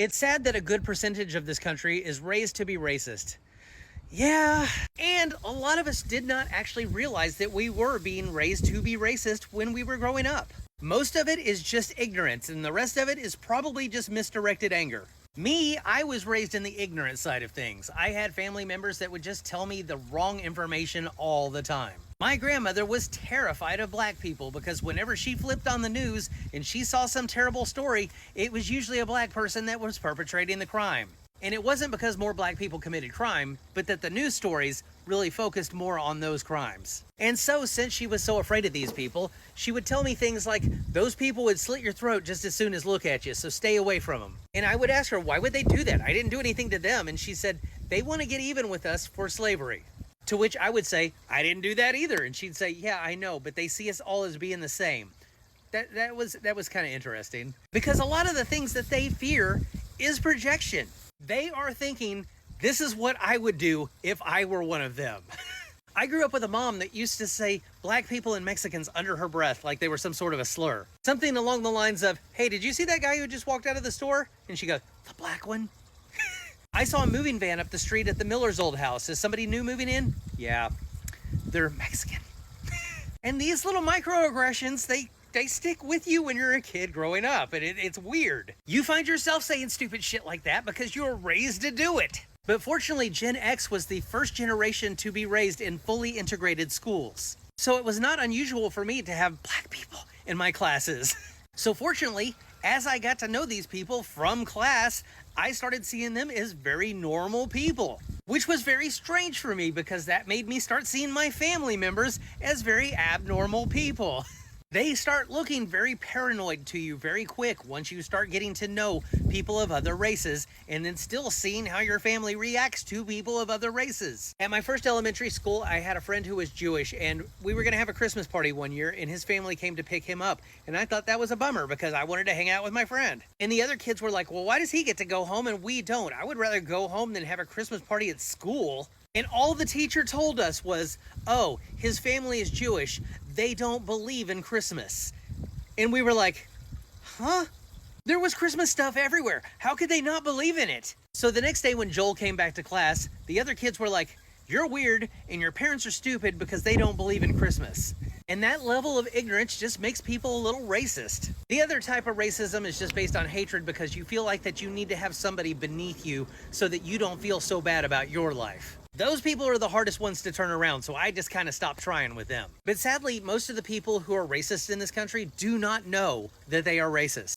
It's sad that a good percentage of this country is raised to be racist. Yeah, and a lot of us did not actually realize that we were being raised to be racist when we were growing up. Most of it is just ignorance, and the rest of it is probably just misdirected anger. Me, I was raised in the ignorant side of things. I had family members that would just tell me the wrong information all the time. My grandmother was terrified of black people because whenever she flipped on the news and she saw some terrible story, it was usually a black person that was perpetrating the crime. And it wasn't because more black people committed crime, but that the news stories really focused more on those crimes. And so, since she was so afraid of these people, she would tell me things like, those people would slit your throat just as soon as look at you, so stay away from them. And I would ask her, why would they do that? I didn't do anything to them. And she said, they want to get even with us for slavery. To which I would say, I didn't do that either. And she'd say, yeah, I know, but they see us all as being the same. That was kind of interesting. Because a lot of the things that they fear is projection. They are thinking, this is what I would do if I were one of them. I grew up with a mom that used to say black people and Mexicans under her breath like they were some sort of a slur. Something along the lines of, hey, did you see that guy who just walked out of the store? And she goes, the black one? I saw a moving van up the street at the Miller's old house. Is somebody new moving in? Yeah, they're Mexican. And these little microaggressions, they stick with you when you're a kid growing up, and it's weird. You find yourself saying stupid shit like that because you were raised to do it. But fortunately, Gen X was the first generation to be raised in fully integrated schools. So it was not unusual for me to have black people in my classes. So fortunately, as I got to know these people from class, I started seeing them as very normal people. Which was very strange for me because that made me start seeing my family members as very abnormal people. They start looking very paranoid to you very quick once you start getting to know people of other races and then still seeing how your family reacts to people of other races. At my first elementary school, I had a friend who was Jewish and we were going to have a Christmas party one year and his family came to pick him up. And I thought that was a bummer because I wanted to hang out with my friend. And the other kids were like, well, why does he get to go home and we don't? I would rather go home than have a Christmas party at school. And all the teacher told us was, oh, his family is Jewish. They don't believe in Christmas. And we were like, huh? There was Christmas stuff everywhere. How could they not believe in it? So the next day when Joel came back to class, the other kids were like, you're weird and your parents are stupid because they don't believe in Christmas. And that level of ignorance just makes people a little racist. The other type of racism is just based on hatred because you feel like that you need to have somebody beneath you so that you don't feel so bad about your life. Those people are the hardest ones to turn around, so I just kind of stopped trying with them. But sadly, most of the people who are racist in this country do not know that they are racist.